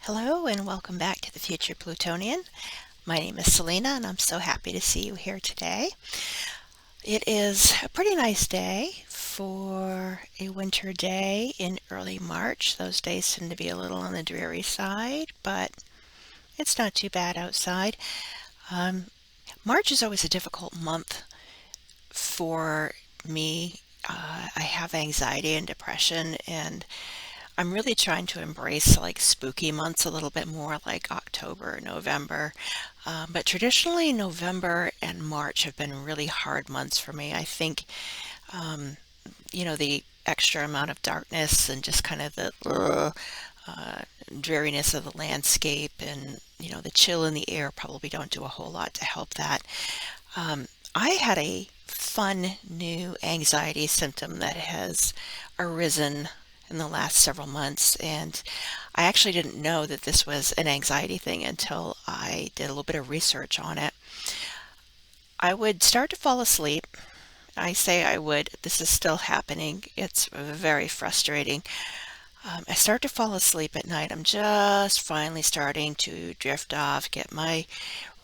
Hello and welcome back to the Future Plutonian. My name is Selena and I'm so happy to see you here today. It is a pretty nice day for a winter day in early March. Those days tend to be a little on the dreary side, but it's not too bad outside. Um, March is always a difficult month for me. I have anxiety and depression, and I'm really trying to embrace like spooky months a little bit more, like October, November. But traditionally, November and March have been really hard months for me. I think, um, the extra amount of darkness and just kind of the dreariness of the landscape and, the chill in the air probably don't do a whole lot to help that. I had a fun new anxiety symptom that has arisen in the last several months, and I actually didn't know that this was an anxiety thing until I did a little bit of research on it. I would start to fall asleep. I say I would, this is still happening. It's very frustrating. I start to fall asleep at night. I'm just finally starting to drift off, get my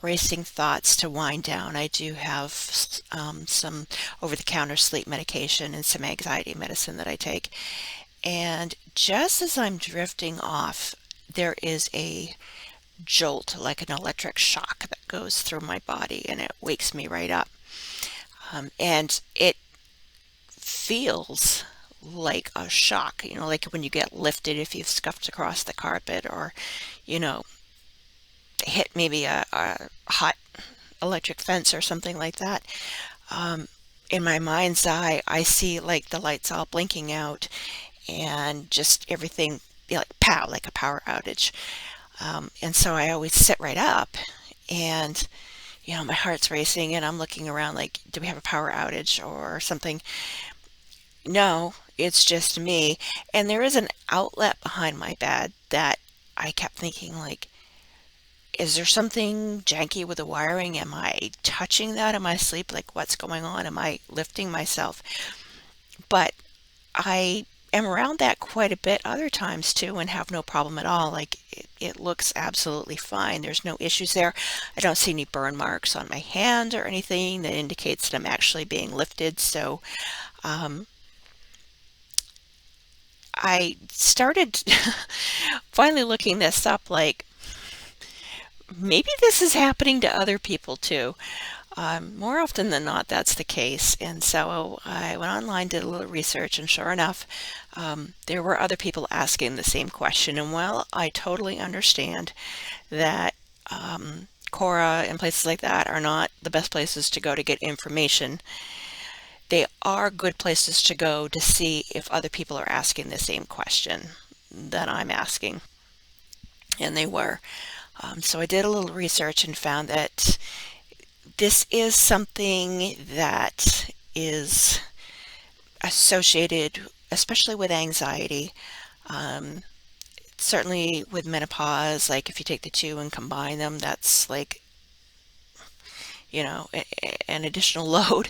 racing thoughts to wind down. I do have some over-the-counter sleep medication and some anxiety medicine that I take. And just as I'm drifting off, there is a jolt, like an electric shock that goes through my body and it wakes me right up. And it feels like a shock, like when you get lifted if you've scuffed across the carpet or, you know, hit maybe a hot electric fence or something like that. Um, in my mind's eye, I see like the lights all blinking out and just everything like pow, like a power outage. And so I always sit right up and, my heart's racing and I'm looking around like, do we have a power outage or something? No, it's just me. And there is an outlet behind my bed that I kept thinking like, is there something janky with the wiring? Am I touching that in my sleep? Like, what's going on? Am I lifting myself? But I am around that quite a bit other times too and have no problem at all. Like it looks absolutely fine. There's no issues there. I don't see any burn marks on my hand or anything that indicates that I'm actually being lifted. So um, I started finally looking this up like maybe this is happening to other people too. More often than not, that's the case. And so I went online, did a little research, and sure enough, there were other people asking the same question. And while I totally understand that Quora and places like that are not the best places to go to get information, they are good places to go to see if other people are asking the same question that I'm asking. And they were. So I did a little research and found that this is something that is associated, especially with anxiety. Um, Certainly with menopause, like if you take the two and combine them, that's like, an additional load.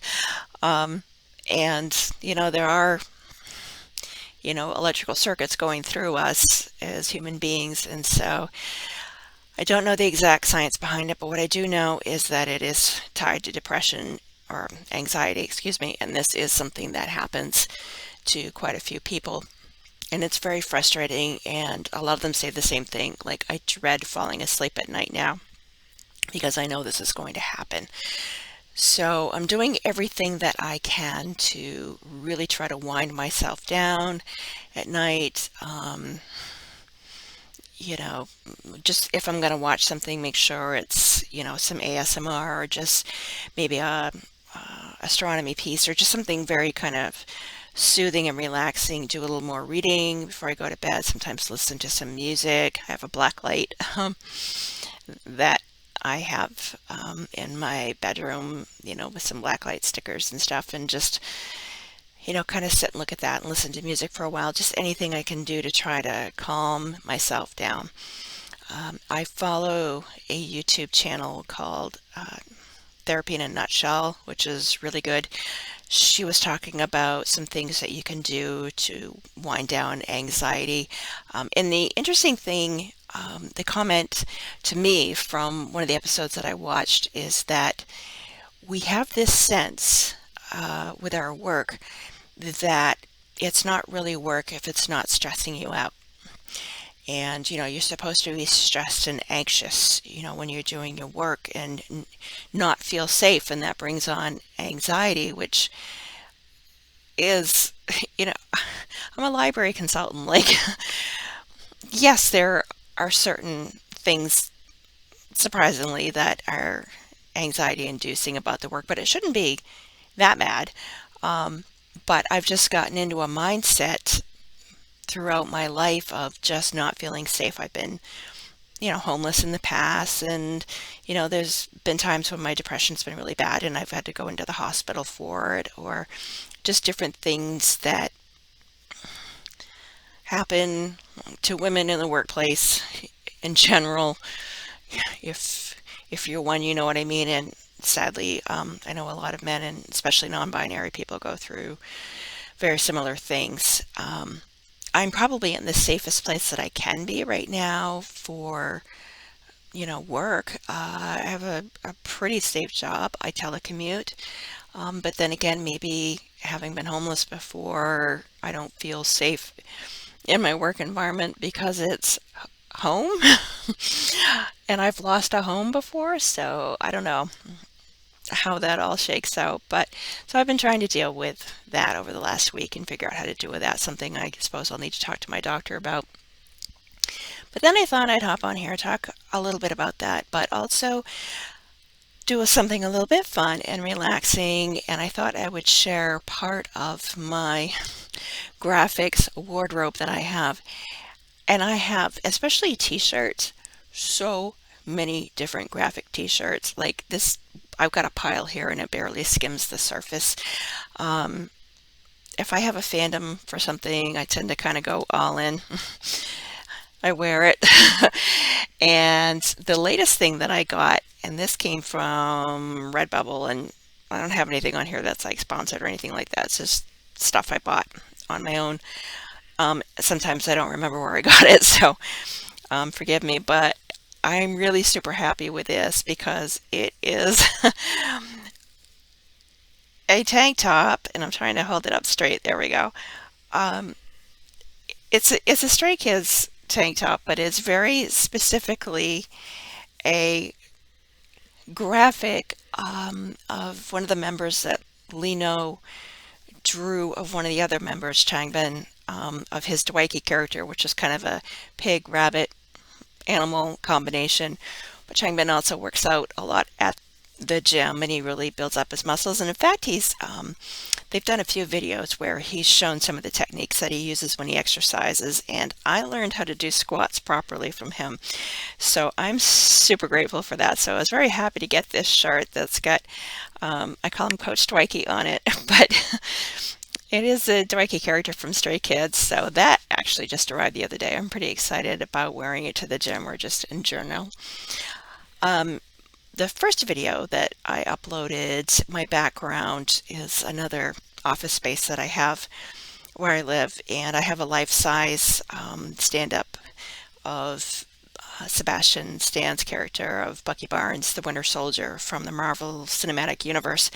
Um, and, there are, electrical circuits going through us as human beings. And so I don't know the exact science behind it, but what I do know is that it is tied to depression or anxiety, excuse me, and this is something that happens to quite a few people. And it's very frustrating, and a lot of them say the same thing, like I dread falling asleep at night now because I know this is going to happen. So I'm doing everything that I can to really try to wind myself down at night. You know, just if I'm going to watch something, make sure it's, some ASMR or just maybe a astronomy piece or just something very kind of soothing and relaxing. Do a little more reading before I go to bed. Sometimes listen to some music. I have a black light that I have in my bedroom, with some black light stickers and stuff, and just kind of sit and look at that and listen to music for a while. Just anything I can do to try to calm myself down. I follow a YouTube channel called Therapy in a Nutshell, which is really good. She was talking about some things that you can do to wind down anxiety. And the interesting thing the comment to me from one of the episodes that I watched is that we have this sense with our work that it's not really work if it's not stressing you out. And you're supposed to be stressed and anxious, when you're doing your work and not feel safe, and that brings on anxiety, which is, you know, I'm a library consultant. Like, yes, there are certain things, surprisingly, that are anxiety inducing about the work, but it shouldn't be that bad. Um, but I've just gotten into a mindset throughout my life of just not feeling safe. I've been, homeless in the past, and, there's been times when my depression's been really bad and I've had to go into the hospital for it, or just different things that happen to women in the workplace in general. If you're one, you know what I mean. And sadly, I know a lot of men, and especially non-binary people, go through very similar things. I'm probably in the safest place that I can be right now for, work. I have a pretty safe job. I telecommute. But then again, maybe having been homeless before, I don't feel safe in my work environment because it's home. And I've lost a home before, so I don't know how that all shakes out. But so I've been trying to deal with that over the last week and figure out how to deal with that. Something I suppose I'll need to talk to my doctor about. But then I thought I'd hop on here and talk a little bit about that, but also do something a little bit fun and relaxing. And I thought I would share part of my graphics wardrobe that I have. And I have, especially t-shirts, so many different graphic t-shirts. Like this, I've got a pile here and it barely skims the surface. Um, if I have a fandom for something, I tend to kind of go all in. I wear it. And the latest thing that I got, and this came from Redbubble, and I don't have anything on here that's like sponsored or anything like that. It's just stuff I bought on my own. Sometimes I don't remember where I got it, so forgive me, but I'm really super happy with this because it is a tank top, and I'm trying to hold it up straight. There we go. Um, it's a Stray Kids tank top, but it's very specifically a graphic of one of the members that Lino drew of one of the other members, Changbin, of his Dwaiki character, which is kind of a pig rabbit animal combination. But Changbin also works out a lot at the gym, and he really builds up his muscles. And in fact, they've done a few videos where he's shown some of the techniques that he uses when he exercises, and I learned how to do squats properly from him. So I'm super grateful for that. So I was very happy to get this shirt that's got, I call him Coach Dwaiki on it, but it is a Dwaiki character from Stray Kids. So that actually just arrived the other day. I'm pretty excited about wearing it to the gym or just in general. Um, the first video that I uploaded, my background is another office space that I have where I live, and I have a life-size stand-up of Sebastian Stan's character of Bucky Barnes, the Winter Soldier from the Marvel Cinematic Universe.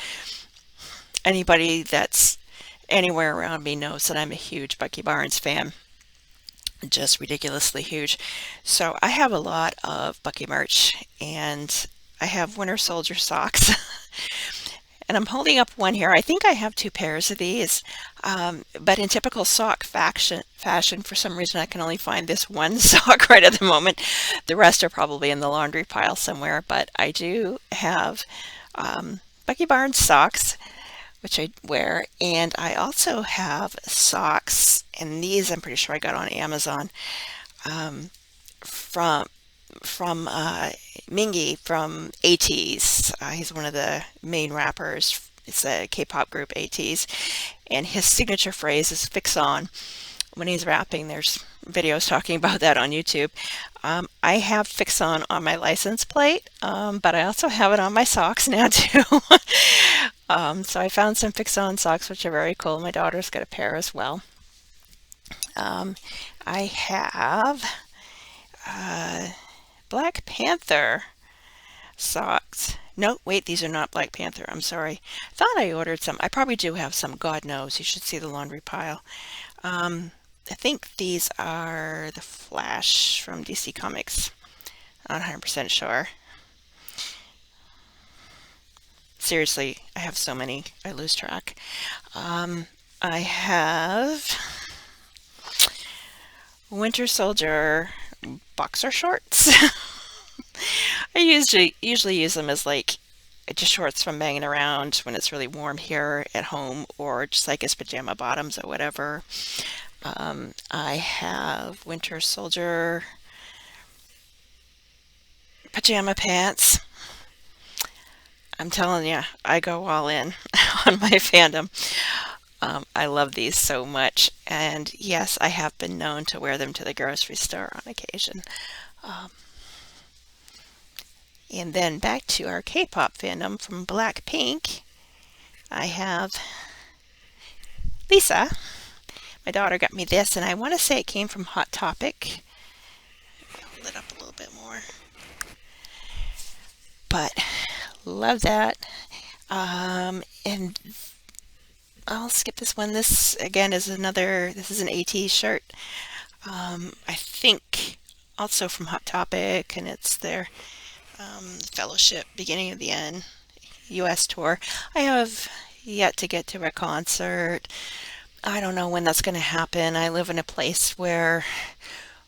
Anybody that's anywhere around me knows that I'm a huge Bucky Barnes fan, just ridiculously huge. So I have a lot of Bucky merch, and I have Winter Soldier socks. And I'm holding up one here. I think I have two pairs of these, but in typical sock fashion, for some reason I can only find this one sock right at the moment. The rest are probably in the laundry pile somewhere, but I do have Bucky Barnes socks, which I wear, and I also have socks, and these I'm pretty sure I got on Amazon, from Mingy from ATEEZ. He's one of the main rappers. It's a K-pop group, ATEEZ, and his signature phrase is "fix on" when he's rapping. There's videos talking about that on YouTube. I have "fix on my license plate, but I also have it on my socks now too. So I found some "fix on" socks, which are very cool. My daughter's got a pair as well. I have Uh, Black Panther socks. No, wait, these are not Black Panther. I'm sorry. I thought I ordered some. I probably do have some. God knows. You should see the laundry pile. Um, I think these are the Flash from DC Comics. Not 100% sure. Seriously, I have so many, I lose track. Um, I have Winter Soldier boxer shorts. I usually use them as like just shorts from banging around when it's really warm here at home, or just like as pajama bottoms or whatever. I have Winter Soldier pajama pants. I'm telling you, I go all in on my fandom. I love these so much, and yes, I have been known to wear them to the grocery store on occasion. Um, and then back to our K-pop fandom from Blackpink, I have Lisa. My daughter got me this, and I want to say it came from Hot Topic. Hold it up a little bit more, but love that. And I'll skip this one. This again is another. This is an AT shirt. I think also from Hot Topic, and it's their Fellowship Beginning of the End U.S. tour. I have yet to get to a concert. I don't know when that's going to happen. I live in a place where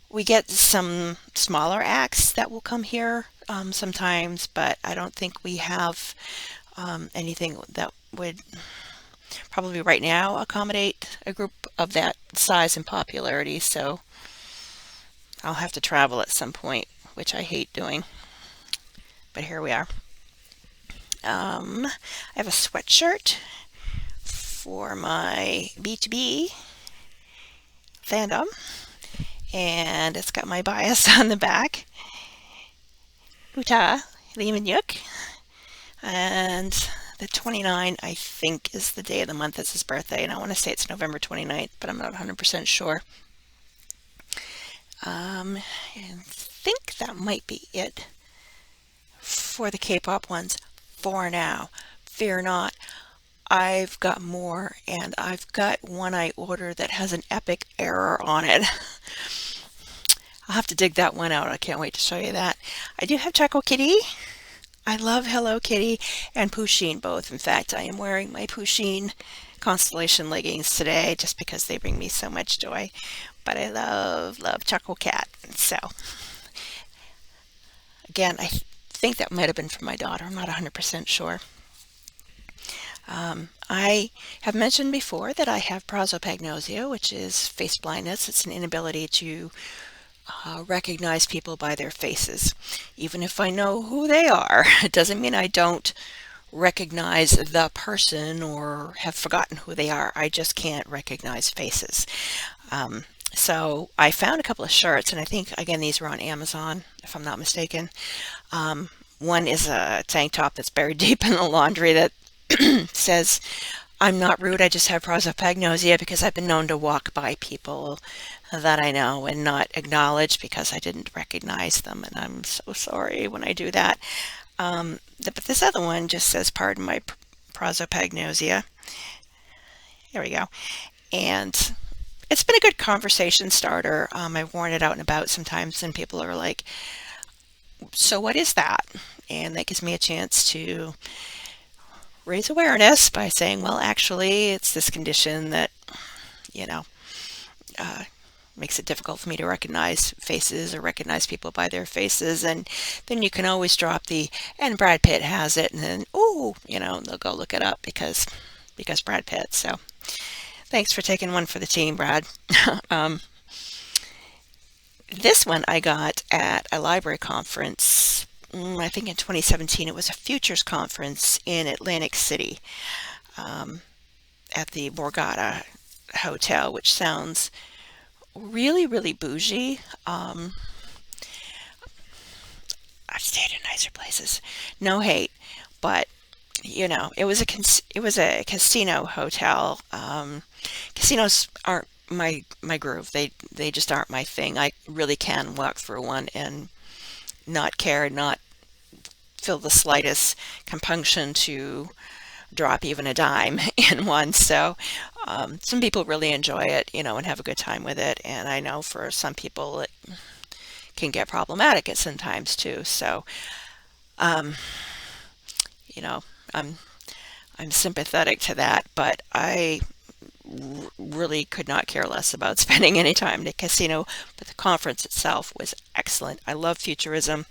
we get some smaller acts that will come here sometimes, but I don't think we have anything that would probably right now accommodate a group of that size and popularity. So I'll have to travel at some point, which I hate doing. But here we are. I have a sweatshirt for my B2B fandom, and it's got my bias on the back. Uta Liman and the 29, I think, is the day of the month. It's his birthday, and I want to say it's November 29th, but I'm not 100% sure. And I think that might be it for the K-pop ones for now. Fear not. I've got more, and I've got one I ordered that has an epic error on it. I'll have to dig that one out. I can't wait to show you that. I do have Choco Kitty. I love Hello Kitty and Pusheen both. In fact, I am wearing my Pusheen Constellation leggings today just because they bring me so much joy. But I love Choco Cat. So, again, I think that might have been from my daughter. I'm not 100% sure. I have mentioned before that I have prosopagnosia, which is face blindness. It's an inability to recognize people by their faces. Even if I know who they are, it doesn't mean I don't recognize the person or have forgotten who they are. I just can't recognize faces. So I found a couple of shirts, and I think, again, these were on Amazon, if I'm not mistaken. One is a tank top that's buried deep in the laundry that says, I'm not rude, I just have prosopagnosia, because I've been known to walk by people that I know and not acknowledge because I didn't recognize them, and I'm so sorry when I do that. But this other one just says, pardon my prosopagnosia. There we go. And it's been a good conversation starter. I've worn it out and about sometimes, and people are like, so what is that? And that gives me a chance to raise awareness by saying, well, actually, it's this condition that, you know, makes it difficult for me to recognize faces or recognize people by their faces. And then you can always drop the, and Brad Pitt has it, and then, oh, they'll go look it up because Brad Pitt. So thanks for taking one for the team, Brad. This one I got at a library conference. I think in 2017. It was a Futures conference in Atlantic City at the Borgata Hotel, which sounds really, really bougie. I've stayed in nicer places. No hate, but it was a casino hotel. Casinos aren't my groove. They just aren't my thing. I really can walk through one and not care, not feel the slightest compunction to drop even a dime in one. So some people really enjoy it, and have a good time with it. And I know for some people it can get problematic at sometimes too. So um, you know, I'm I'm sympathetic to that, but I really could not care less about spending any time in a casino. But the conference itself was excellent. I love futurism,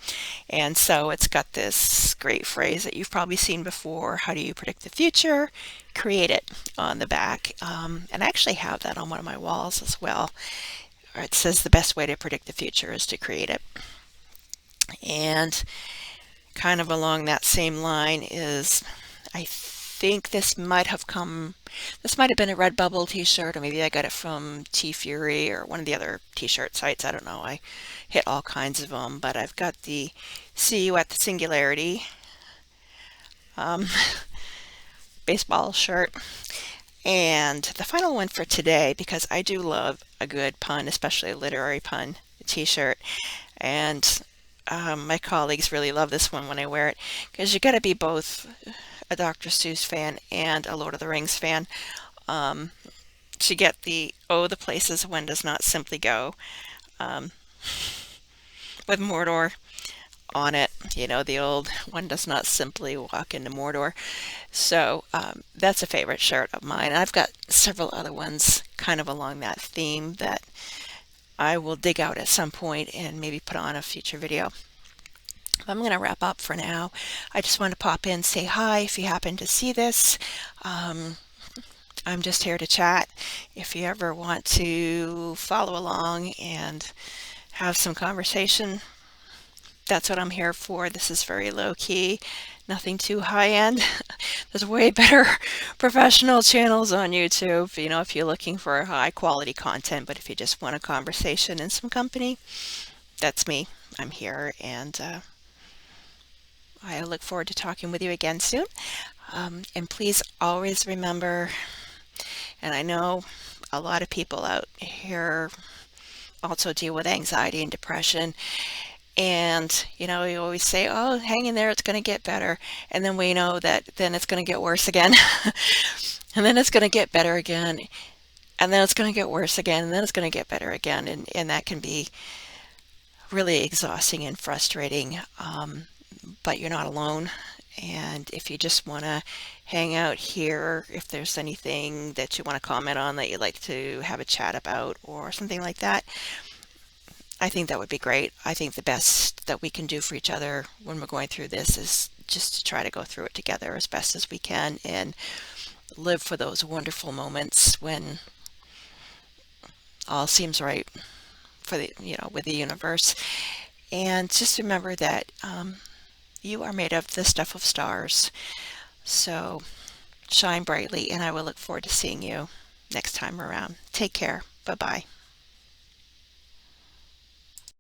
and so it's got this great phrase that you've probably seen before. How do you predict the future? Create it on the back. And I actually have that on one of my walls as well. It says the best way to predict the future is to create it. And kind of along that same line is, I think this might have been a Redbubble t-shirt, or maybe I got it from T Fury or one of the other t-shirt sites. I don't know. I hit all kinds of them, but I've got the See You at the Singularity um, baseball shirt. And the final one for today, because I do love a good pun, especially a literary pun t-shirt. And my colleagues really love this one when I wear it, because you got to be both a Dr. Seuss fan and a Lord of the Rings fan to get the "Oh, the places one does not simply go" um, with Mordor on it. The old "one does not simply walk into Mordor." So that's a favorite shirt of mine. I've got several other ones kind of along that theme that I will dig out at some point and maybe put on a future video. I'm going to wrap up for now. I just want to pop in, say hi if you happen to see this. I'm just here to chat. If you ever want to follow along and have some conversation, that's what I'm here for. This is very low key, nothing too high end. There's way better professional channels on YouTube, if you're looking for high quality content. But if you just want a conversation and some company, that's me. I'm here, and I look forward to talking with you again soon. And please always remember, and I know a lot of people out here also deal with anxiety and depression. And, we always say, oh, hang in there, it's going to get better. And then we know that then it's going to get worse again. And then it's going to get better again. And then it's going to get worse again. And then it's going to get better again. And that can be really exhausting and frustrating. But you're not alone. And if you just want to hang out here, if there's anything that you want to comment on that you'd like to have a chat about or something like that, I think that would be great. I think the best that we can do for each other when we're going through this is just to try to go through it together as best as we can and live for those wonderful moments when all seems right for with the universe. And just remember that you are made of the stuff of stars. So shine brightly, and I will look forward to seeing you next time around. Take care. Bye-bye.